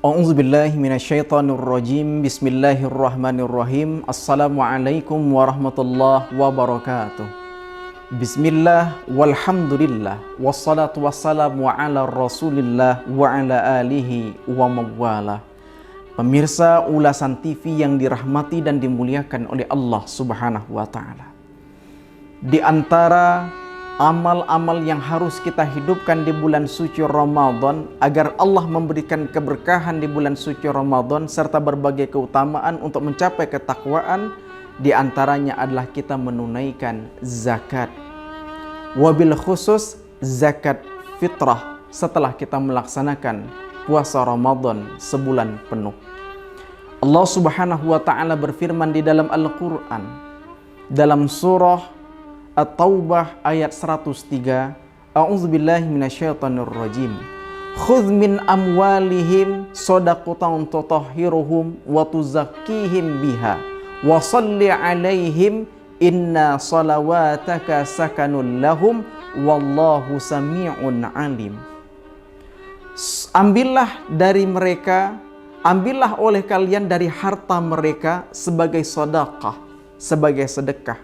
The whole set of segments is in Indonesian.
A'udzubillahi minasyaitonirrajim. Bismillahirrahmanirrahim. Assalamualaikum warahmatullahi wabarakatuh. Bismillah walhamdulillah wassalatu wassalamu ala rasulillah wa ala alihi wa mawala. Pemirsa ulasan TV yang dirahmati dan dimuliakan oleh Allah Subhanahu wa taala. Di antara amal-amal yang harus kita hidupkan di bulan suci Ramadan agar Allah memberikan keberkahan di bulan suci Ramadan serta berbagai keutamaan untuk mencapai ketakwaan, di antaranya adalah kita menunaikan zakat. Wabil khusus zakat fitrah setelah kita melaksanakan puasa Ramadan sebulan penuh. Allah Subhanahu wa taala berfirman di dalam Al-Qur'an dalam surah At-Taubah ayat 103, A'udzubillahi minasyaitonirrajim. Khudz min amwalihim shadaqatan tutahhiruhum wa tuzakkihim biha wa shalli 'alaihim inna salawataka sakanun lahum wallahu sami'un 'alim. Ambillah dari mereka, ambillah oleh kalian dari harta mereka sebagai sedekah, sebagai sedekah,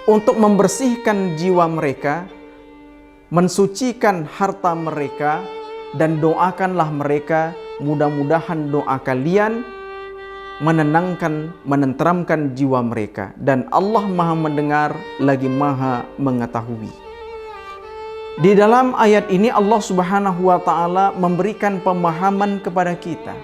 untuk membersihkan jiwa mereka, mensucikan harta mereka, dan doakanlah mereka. Mudah-mudahan doa kalian menenangkan, menenteramkan jiwa mereka. Dan Allah Maha mendengar lagi Maha mengetahui. Di dalam ayat ini Allah Subhanahu wa taala memberikan pemahaman kepada kita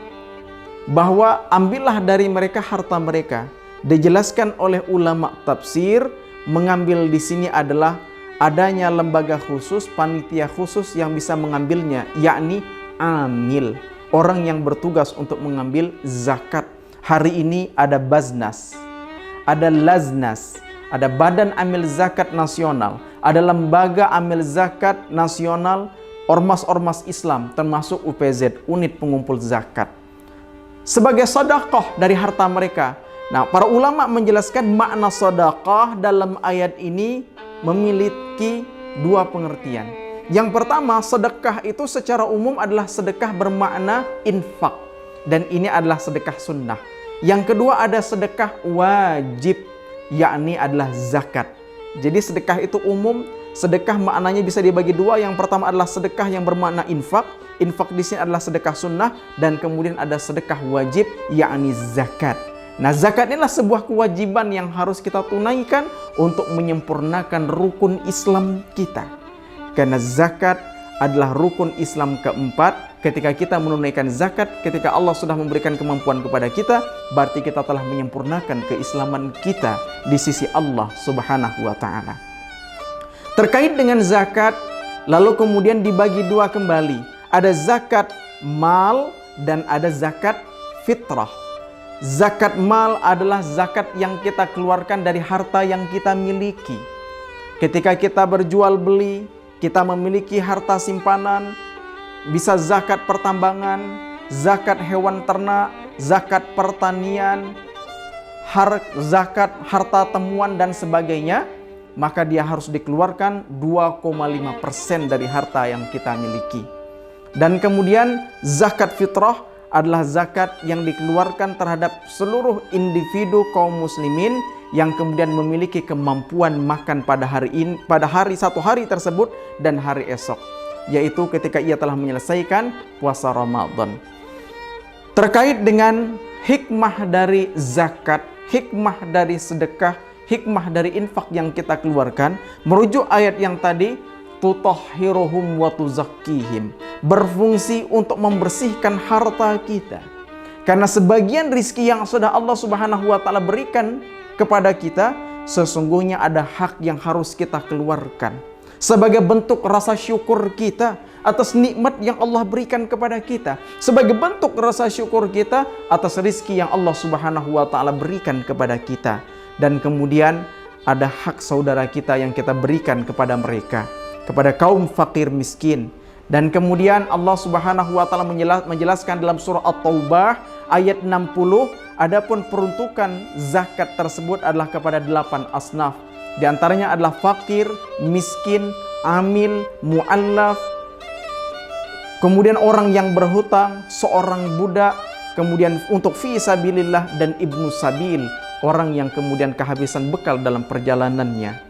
bahwa ambillah dari mereka harta mereka. Dijelaskan oleh ulama tafsir, mengambil di sini adalah adanya lembaga khusus, panitia khusus yang bisa mengambilnya, yakni amil, orang yang bertugas untuk mengambil zakat. Hari ini ada Baznas, ada Laznas, ada Badan Amil Zakat Nasional, ada Lembaga Amil Zakat Nasional, ormas-ormas Islam termasuk UPZ, Unit Pengumpul Zakat, sebagai sedekah dari harta mereka. Nah, para ulama menjelaskan makna sedekah dalam ayat ini memiliki dua pengertian. Yang pertama, sedekah itu secara umum adalah sedekah bermakna infak, dan ini adalah sedekah sunnah. Yang kedua ada sedekah wajib, yakni adalah zakat. Jadi sedekah itu umum, sedekah maknanya bisa dibagi dua. Yang pertama adalah sedekah yang bermakna infak. Infak di sini adalah sedekah sunnah, dan kemudian ada sedekah wajib, yakni zakat. Nah, zakat inilah sebuah kewajiban yang harus kita tunaikan untuk menyempurnakan rukun Islam kita. Karena zakat adalah rukun Islam keempat. Ketika kita menunaikan zakat, ketika Allah sudah memberikan kemampuan kepada kita, berarti kita telah menyempurnakan keislaman kita di sisi Allah Subhanahu wa taala. Terkait dengan zakat, lalu kemudian dibagi dua kembali. Ada zakat mal dan ada zakat fitrah. Zakat mal adalah zakat yang kita keluarkan dari harta yang kita miliki. Ketika kita berjual beli, kita memiliki harta simpanan, bisa zakat pertambangan, zakat hewan ternak, zakat pertanian, zakat harta temuan dan sebagainya, maka dia harus dikeluarkan 2,5% dari harta yang kita miliki. Dan kemudian zakat fitrah adalah zakat yang dikeluarkan terhadap seluruh individu kaum muslimin yang kemudian memiliki kemampuan makan pada hari satu hari tersebut dan hari esok, yaitu ketika ia telah menyelesaikan puasa Ramadan. Terkait dengan hikmah dari zakat, hikmah dari sedekah, hikmah dari infak yang kita keluarkan, merujuk ayat yang tadi, tutahhiruhum wa tuzakkihim, berfungsi untuk membersihkan harta kita. Karena sebagian rizki yang sudah Allah Subhanahu wa taala berikan kepada kita, sesungguhnya ada hak yang harus kita keluarkan sebagai bentuk rasa syukur kita atas nikmat yang Allah berikan kepada kita, sebagai bentuk rasa syukur kita atas rizki yang Allah Subhanahu wa taala berikan kepada kita. Dan kemudian ada hak saudara kita yang kita berikan kepada mereka, kepada kaum fakir miskin. Dan kemudian Allah Subhanahu wa taala menjelaskan dalam surah At-Taubah ayat 60, adapun peruntukan zakat tersebut adalah kepada 8 asnaf. Di antaranya adalah fakir, miskin, amil, mu'allaf, kemudian orang yang berhutang, seorang budak, kemudian untuk fi sabilillah, dan ibnu sabil, orang yang kemudian kehabisan bekal dalam perjalanannya.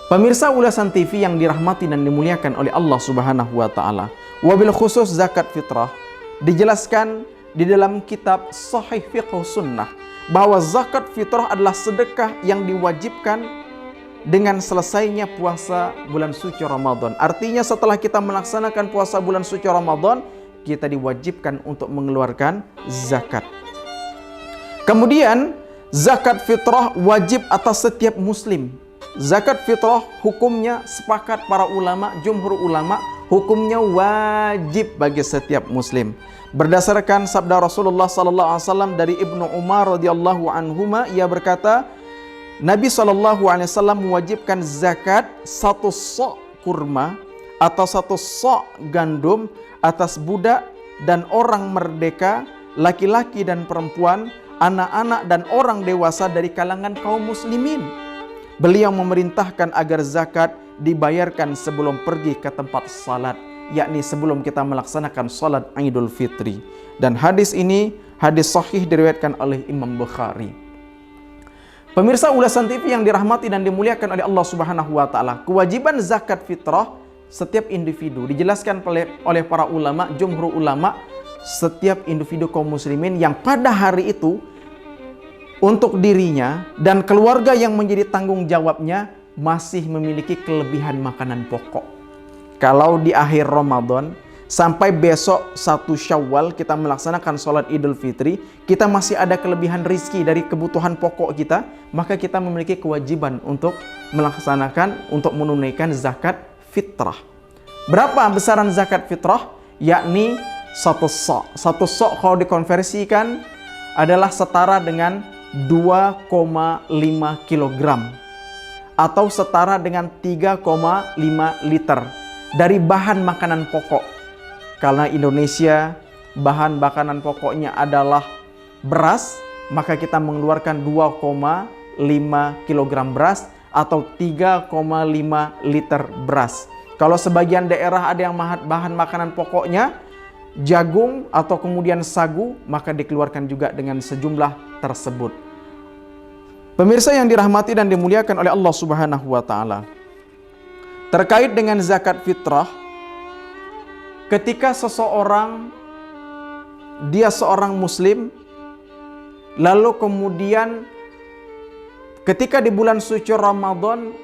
Pemirsa ulasan TV yang dirahmati dan dimuliakan oleh Allah Subhanahu wa taala, wabil khusus zakat fitrah dijelaskan di dalam kitab Sahih Fiqh Sunnah bahwa zakat fitrah adalah sedekah yang diwajibkan dengan selesainya puasa bulan suci Ramadan. Artinya setelah kita melaksanakan puasa bulan suci Ramadan, kita diwajibkan untuk mengeluarkan zakat. Kemudian zakat fitrah wajib atas setiap muslim. Zakat fitrah hukumnya sepakat para ulama, jumhur ulama, hukumnya wajib bagi setiap muslim. Berdasarkan sabda Rasulullah sallallahu alaihi wasallam dari Ibnu Umar radhiyallahu anhuma, ia berkata, Nabi sallallahu alaihi wasallam mewajibkan zakat 1 sok kurma atau 1 sok gandum atas budak dan orang merdeka, laki-laki dan perempuan, anak-anak dan orang dewasa dari kalangan kaum muslimin. Beliau memerintahkan agar zakat dibayarkan sebelum pergi ke tempat salat, yakni sebelum kita melaksanakan salat Idul Fitri. Dan hadis ini hadis sahih diriwayatkan oleh Imam Bukhari. Pemirsa ulasan TV yang dirahmati dan dimuliakan oleh Allah Subhanahu wa taala, kewajiban zakat fitrah setiap individu dijelaskan oleh para ulama, jumhur ulama, setiap individu kaum muslimin yang pada hari itu untuk dirinya dan keluarga yang menjadi tanggung jawabnya masih memiliki kelebihan makanan pokok. Kalau di akhir Ramadan sampai besok 1 Syawal kita melaksanakan sholat Idul Fitri, kita masih ada kelebihan rizki dari kebutuhan pokok kita, maka kita memiliki kewajiban untuk melaksanakan, untuk menunaikan zakat fitrah. Berapa besaran zakat fitrah? Yakni 1 sok. 1 sok kalau dikonversikan adalah setara dengan 2,5 kilogram atau setara dengan 3,5 liter dari bahan makanan pokok. Karena Indonesia bahan makanan pokoknya adalah beras, maka kita mengeluarkan 2,5 kilogram beras atau 3,5 liter beras. Kalau sebagian daerah ada yang bahan makanan pokoknya jagung atau kemudian sagu, maka dikeluarkan juga dengan sejumlah tersebut. Pemirsa yang dirahmati dan dimuliakan oleh Allah Subhanahu wa taala, terkait dengan zakat fitrah, ketika seseorang dia seorang muslim lalu kemudian ketika di bulan suci Ramadan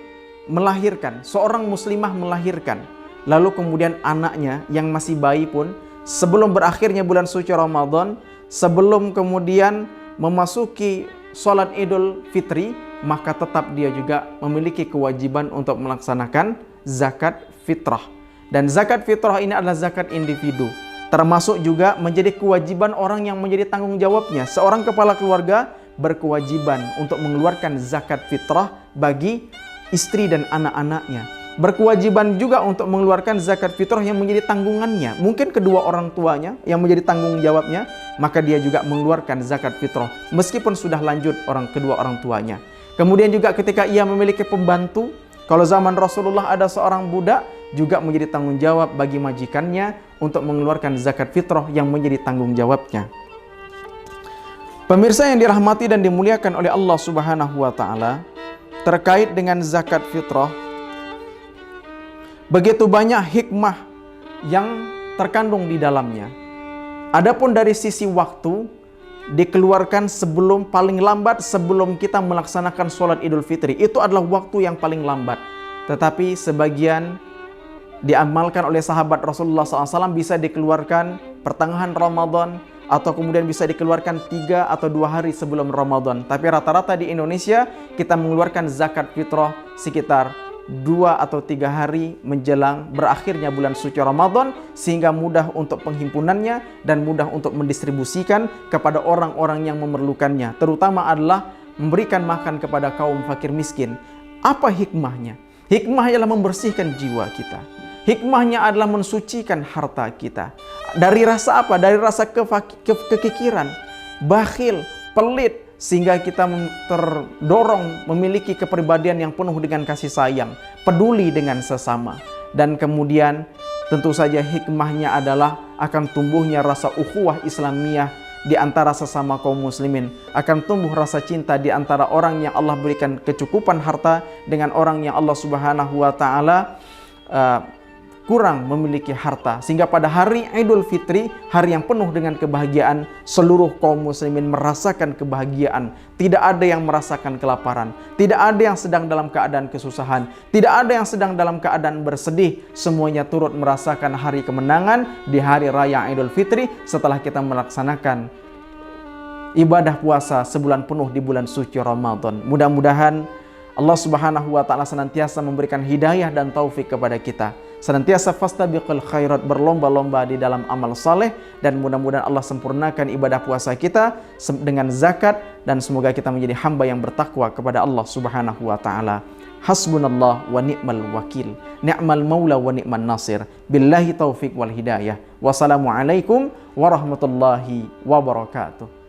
melahirkan, seorang muslimah melahirkan, lalu kemudian anaknya yang masih bayi pun sebelum berakhirnya bulan suci Ramadan, sebelum kemudian memasuki sholat Idul Fitri, maka tetap dia juga memiliki kewajiban untuk melaksanakan zakat fitrah. Dan zakat fitrah ini adalah zakat individu, termasuk juga menjadi kewajiban orang yang menjadi tanggung jawabnya. Seorang kepala keluarga berkewajiban untuk mengeluarkan zakat fitrah bagi istri dan anak-anaknya. Berkewajiban juga untuk mengeluarkan zakat fitrah yang menjadi tanggungannya. Mungkin kedua orang tuanya yang menjadi tanggung jawabnya, maka dia juga mengeluarkan zakat fitrah meskipun sudah lanjut kedua orang tuanya. Kemudian juga ketika ia memiliki pembantu, kalau zaman Rasulullah ada seorang budak, juga menjadi tanggung jawab bagi majikannya untuk mengeluarkan zakat fitrah yang menjadi tanggung jawabnya. Pemirsa yang dirahmati dan dimuliakan oleh Allah Subhanahu wa taala, terkait dengan zakat fitrah, begitu banyak hikmah yang terkandung di dalamnya. Adapun dari sisi waktu, dikeluarkan sebelum, paling lambat sebelum kita melaksanakan sholat Idul Fitri. Itu adalah waktu yang paling lambat. Tetapi sebagian diamalkan oleh sahabat Rasulullah SAW bisa dikeluarkan pertengahan Ramadan, atau kemudian bisa dikeluarkan 3 atau 2 hari sebelum Ramadan. Tapi rata-rata di Indonesia kita mengeluarkan zakat fitrah sekitar 2 atau 3 hari menjelang berakhirnya bulan suci Ramadan, sehingga mudah untuk penghimpunannya dan mudah untuk mendistribusikan kepada orang-orang yang memerlukannya, terutama adalah memberikan makan kepada kaum fakir miskin. Apa hikmahnya? Hikmahnya adalah membersihkan jiwa kita. Hikmahnya adalah mensucikan harta kita. Dari rasa apa? Dari rasa kekikiran, bakhil, pelit, sehingga kita terdorong memiliki kepribadian yang penuh dengan kasih sayang, peduli dengan sesama. Dan kemudian Tentu saja hikmahnya adalah akan tumbuhnya rasa ukhuwah Islamiyah di antara sesama kaum muslimin, akan tumbuh rasa cinta di antara orang yang Allah berikan kecukupan harta dengan orang yang Allah Subhanahu wa taala kurang memiliki harta, sehingga pada hari Idul Fitri, hari yang penuh dengan kebahagiaan, seluruh kaum muslimin merasakan kebahagiaan. Tidak ada yang merasakan kelaparan, tidak ada yang sedang dalam keadaan kesusahan, tidak ada yang sedang dalam keadaan bersedih. Semuanya turut merasakan hari kemenangan di hari raya Idul Fitri setelah kita melaksanakan ibadah puasa sebulan penuh di bulan suci Ramadan. Mudah-mudahan Allah Subhanahu wa taala senantiasa memberikan hidayah dan taufik kepada kita. Senantiasa fastabiqul khairat, berlomba-lomba di dalam amal saleh, dan mudah-mudahan Allah sempurnakan ibadah puasa kita dengan zakat, dan semoga kita menjadi hamba yang bertakwa kepada Allah Subhanahu wa taala. Hasbunallah wa ni'mal wakil, ni'mal maula wa ni'man nasir. Billahi taufik wal hidayah. Wassalamualaikum warahmatullahi wabarakatuh.